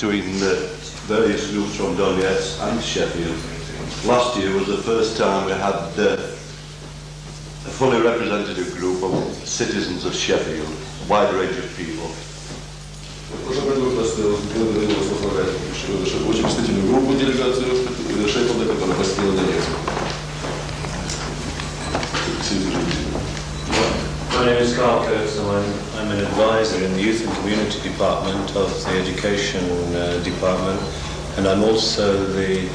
between the various groups from Donetsk and Sheffield. Last year was the first time we had a fully representative group of citizens of Sheffield, a wide range of people. В прошлом году у нас довелось возглавлять очень представительную группу делегацию Шеффилда, которая посетила Донецк. My name is Carl Kurtz, and I'm an advisor in the Youth and Community Department of the Education Department, and I'm also the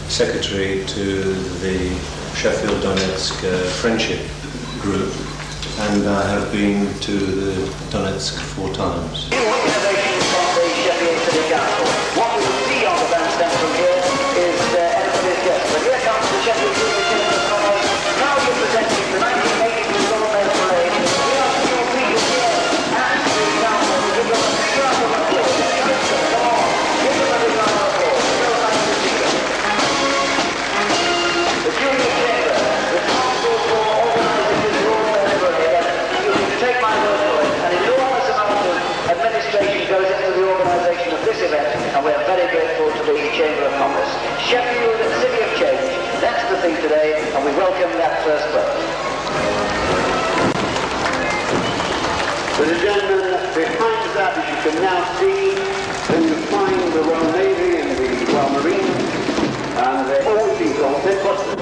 secretary to the Sheffield Donetsk Friendship Group, and I have been to the Donetsk 4 times. What we see on the bandstand from here is everybody's guest. But here comes the Sheffield Junior Chamber of Commerce. Now you're presenting the 1982 Golden Medal Parade. We are seeing people here at the council. Give them a big round of applause. Come on, give them a big round of applause. The Junior Chamber, responsible for organising this Golden Medal Parade. You can take my word for it. An enormous amount of administration goes into the organisation of this event, and we are very grateful to the Chamber of Commerce. Sheffield, City of Change, that's the theme today, and we welcome that first club. The gentlemen behind that, as you can now see, then you find the Royal Navy and the Royal Marines, and they've always been called busters.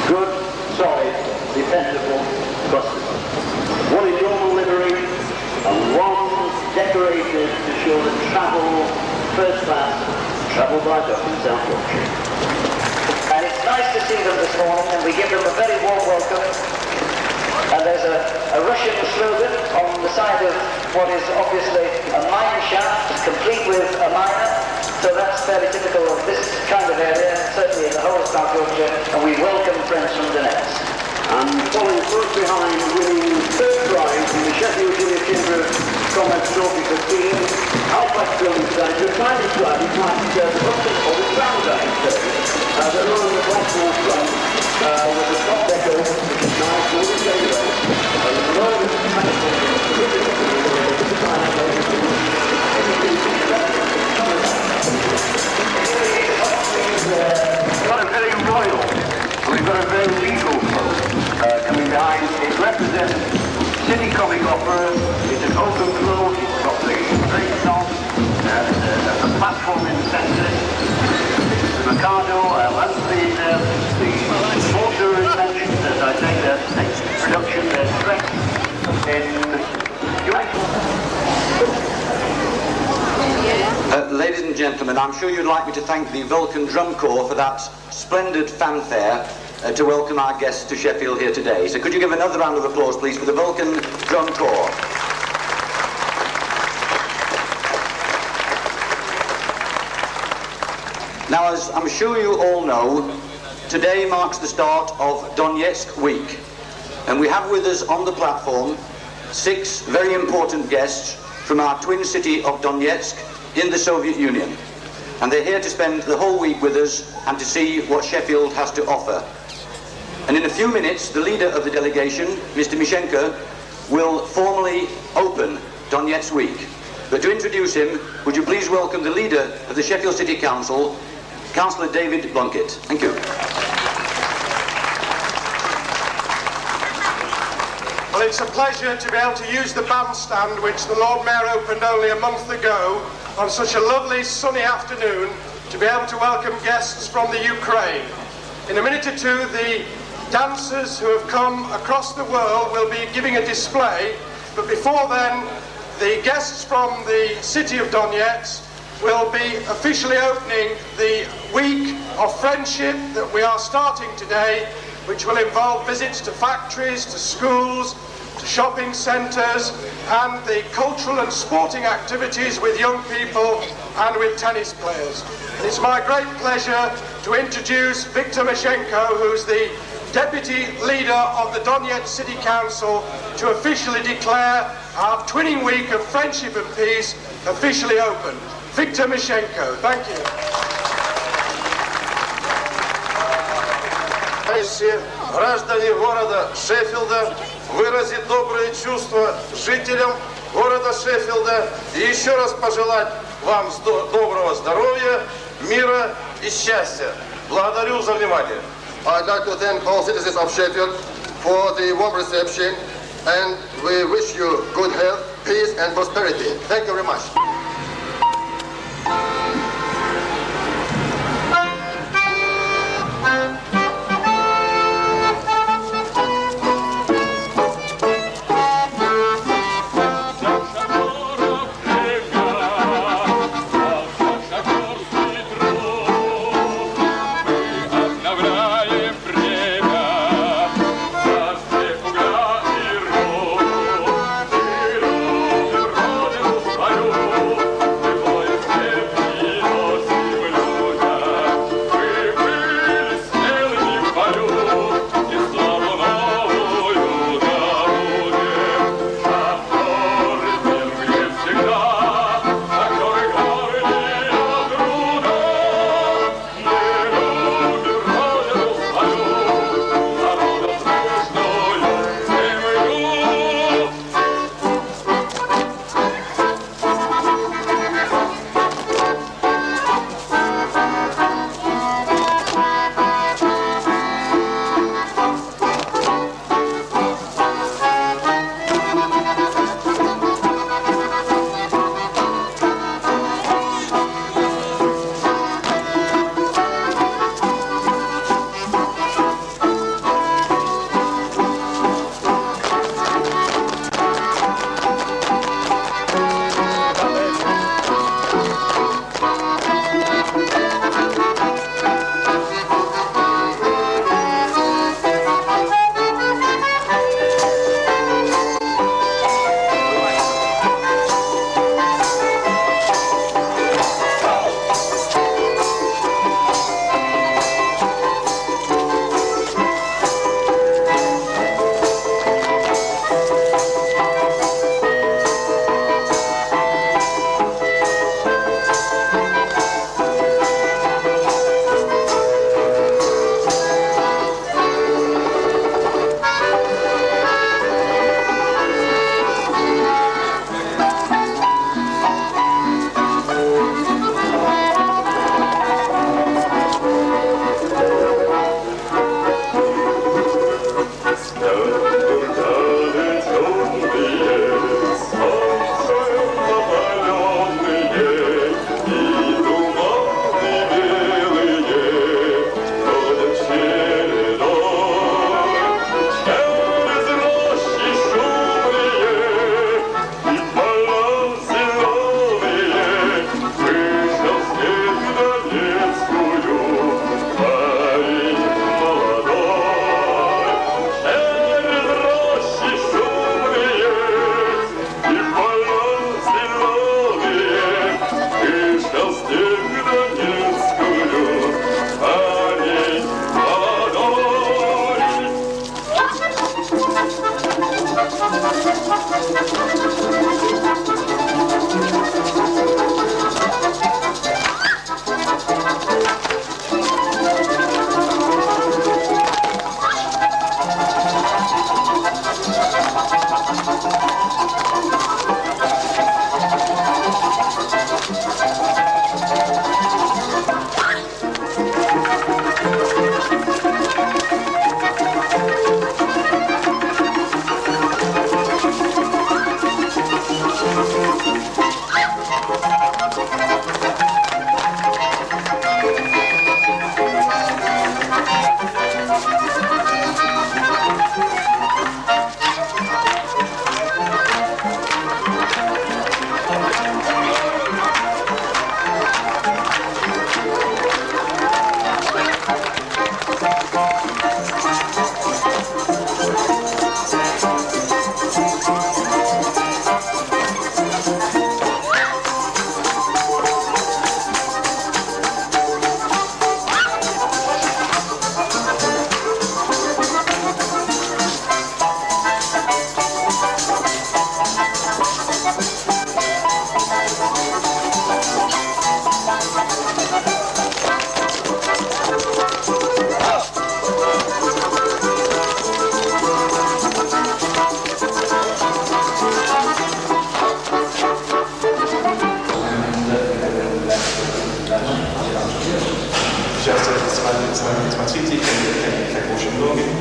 Good, solid, dependable busters. One in normal livery, and one decorated to show that travel, first class, travel by duck in South Yorkshire. And it's nice to see them this morning, and we give them a very warm welcome. And there's a Russian slogan on the side of what is obviously a mine shaft, complete with a miner. So that's fairly typical of this kind of area, certainly in the whole of South Yorkshire, and we welcome friends from Donetsk. And following close behind, winning third prize in the Sheffield Junior Chamber of Commerce Trophy for team, Halifax Building Society, who finally tried to find the button or the ground instead. They're on the Blackpool front with the top deck over, which is nice, all the chamber, and the lower is the mechanical. We've got a very royal, we've got a very legal club coming behind. It represents City Comic Opera. It's an open close. It's got the drapes on. There's a platform in the centre. The Mikado, and the motor inventions, as I say, their next production, their strength in Ladies and gentlemen, I'm sure you'd like me to thank the Vulcan Drum Corps for that splendid fanfare to welcome our guests to Sheffield here today. So could you give another round of applause, please, for the Vulcan Drum Corps? Now, as I'm sure you all know, today marks the start of Donetsk Week. And we have with us on the platform 6 very important guests from our twin city of Donetsk in the Soviet Union. And they're here to spend the whole week with us and to see what Sheffield has to offer. And in a few minutes, the leader of the delegation, Mr. Mishenko, will formally open Donetsk Week. But to introduce him, would you please welcome the leader of the Sheffield City Council, Councillor David Blunkett. Thank you. Well, it's a pleasure to be able to use the bandstand which the Lord Mayor opened only a month ago on such a lovely sunny afternoon to be able to welcome guests from the Ukraine. In a minute or two, the dancers who have come across the world will be giving a display, but before then, the guests from the city of Donetsk will be officially opening the week of friendship that we are starting today, which will involve visits to factories, to schools, to shopping centres, and the cultural and sporting activities with young people and with tennis players. And it's my great pleasure to introduce Viktor Mishenko, who's the Deputy Leader of the Donetsk City Council, to officially declare our Twinning Week of Friendship and Peace officially open. Viktor Mishenko, thank you. Граждане города Шеффилда выразить добрые чувства жителям города Шеффилда и еще раз пожелать вам доброго здоровья, мира и счастья. Благодарю за внимание. I'd like to thank all citizens of Sheffield for the warm reception, and we wish you good health, peace and prosperity. Thank you very much.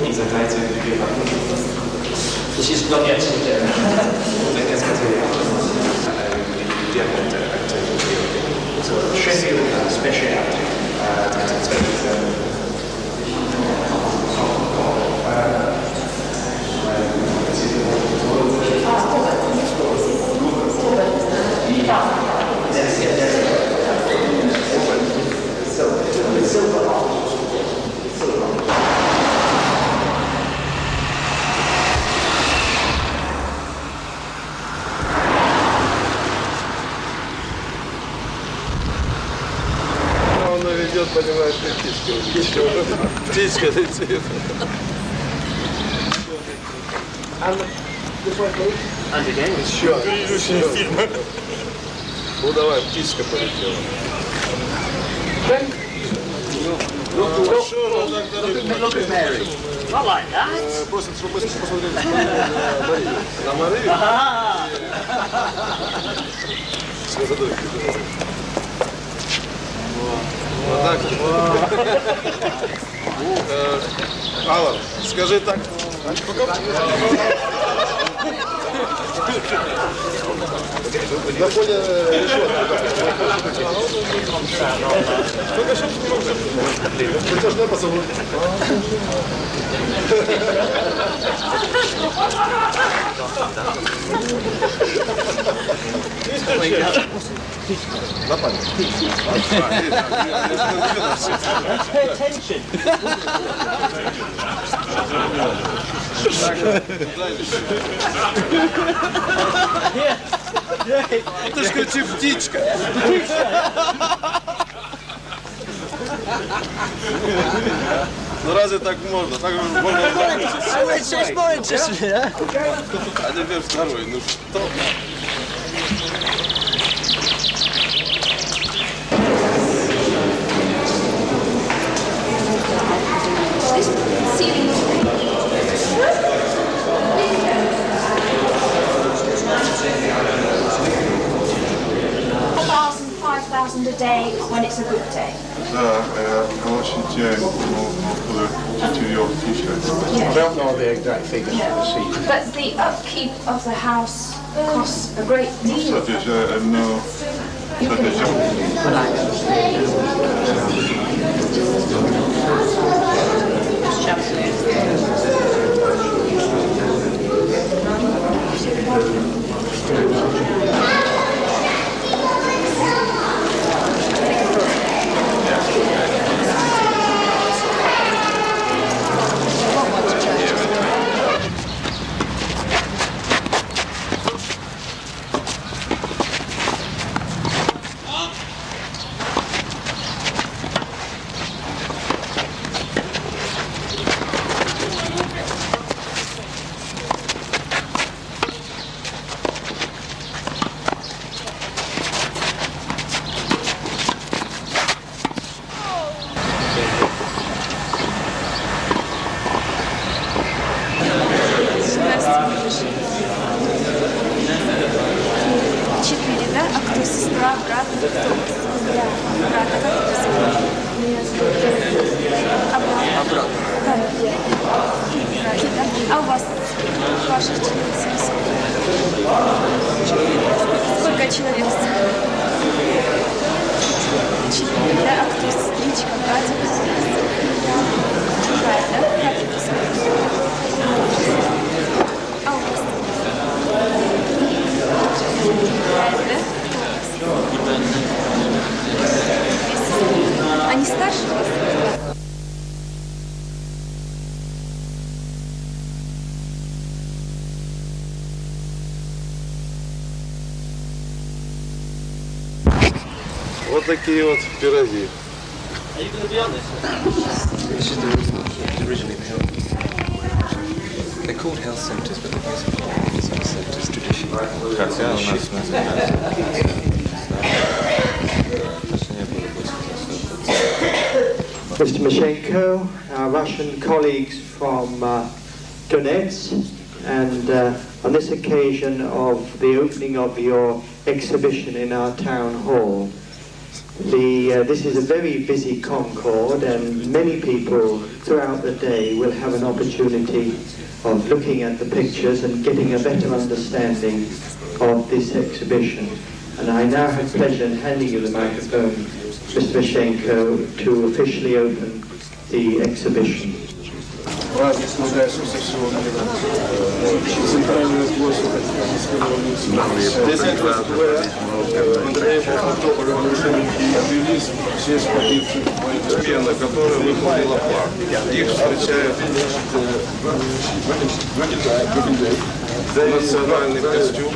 i zagrajcie dwie partie. This is not yet so Sheffield speciality. Идет, понимаешь, птичка летит. Еще. Ну давай, птичка полетела. Look at Mary. Not like that. Просят, чтобы мы посмотрели на Марию. Вот так. Аллан, скажи так. На фоне решетки. Ты поцелуй. На память. Pay attention. Ты ж кричи, птичка. Ну разве так можно? Так можно It's more interesting, huh? А теперь второй. Ну что? $5,000 a day when it's a good day. Да, очень to your t-shirts. I don't know the exact figures for the season. But the upkeep of the house costs a great deal. No. А у вас ваших членов семьи? Сколько человек? Четыре, да? А кто сестричка, братик? Правда? Как это зовут? А у вас? Правда? Они старше вас? Вот такие вот пироги. Are you going to be on this? This is the originally the health. They're called health centres, but they're basically business centres traditionally. Mr. Mashenko, our Russian colleagues from Donetsk, and on this occasion of the opening of your exhibition in our town hall, This is a very busy Concorde, and many people throughout the day will have an opportunity of looking at the pictures and getting a better understanding of this exhibition. And I now have pleasure in handing you the microphone, Mr. Mashenko, to officially open the exhibition. Которая выполнила план. Их встречает национальный костюм.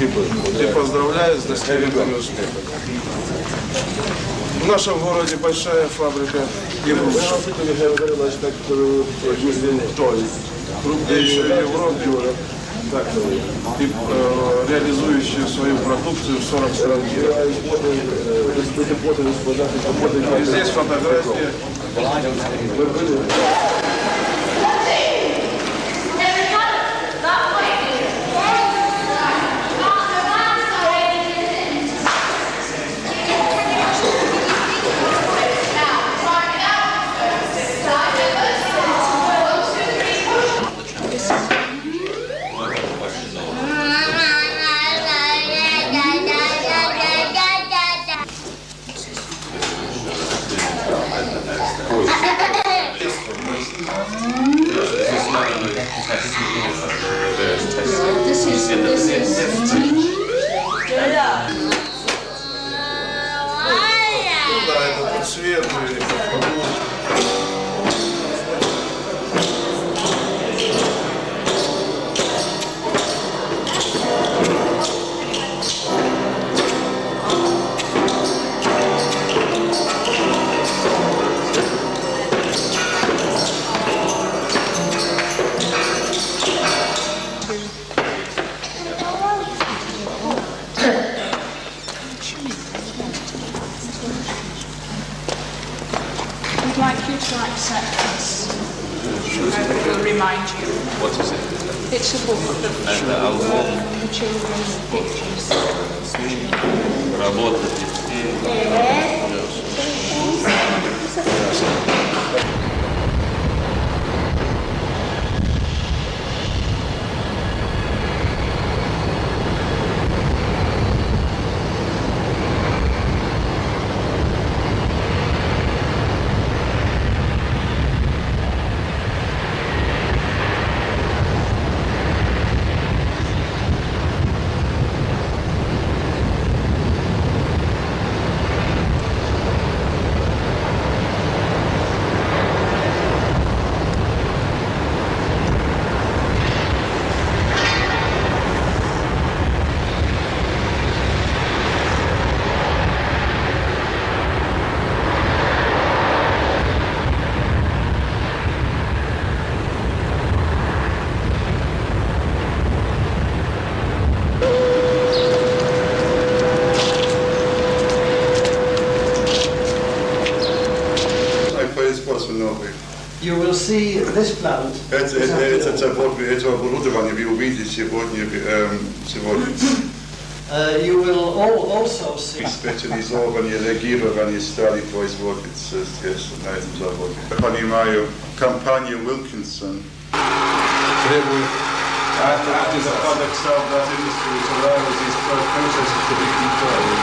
И поздравляю с достигнутыми успехами. В нашем городе большая фабрика игрушек. Крупнейшая в Европе, и реализующая свою продукцию в 40 стран мира. И здесь фотография. I'd like you to accept this. I will remind you. What is it? It's a book of the children's pictures. You will see this plant. Это оборудование вы увидите сегодня. You will also see. Специализованные реагирования стали производиться на этом заводе. Я понимаю, компания Wilkinson требует after the product of that industry to allow these processes to be controlled.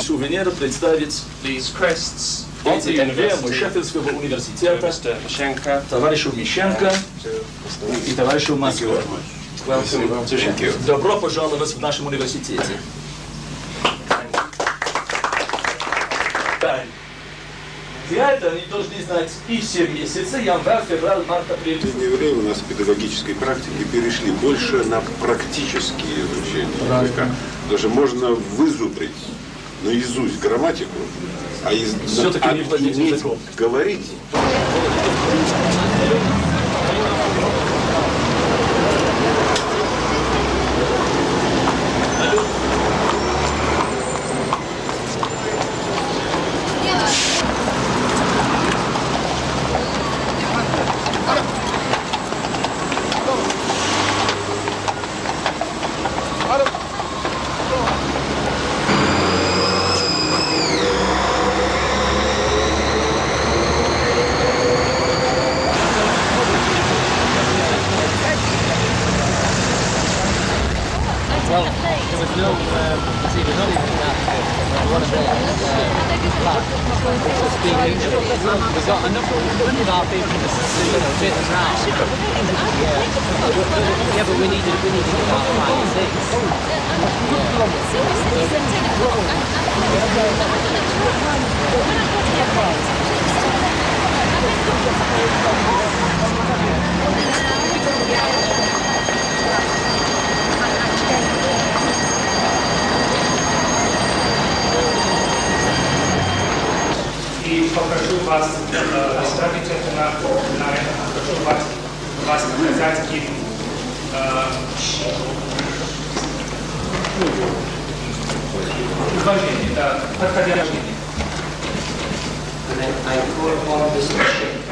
Сувенир представить эти эмблемы Шеффилдского университета, товарищу Мищенко и товарищу Макио. Добро пожаловать в нашем университете. Для этого они должны знать и все месяцы, январь, февраль, март, апрель. В последнее время у нас в педагогической практике перешли больше на практические изучения языка. Даже можно вызубрить наизусть грамматику, Все-таки не владеть уметь языком. говорить. Well, there was no, see, we're not even that one of the flat, which was being mutual. We got enough of our people to fit us round. Yeah, but we needed about 5 or 6. И попрошу вас оставить это на этом, прошу вас показать им изложение, да, подходящее. And then I call upon Mr. Shea.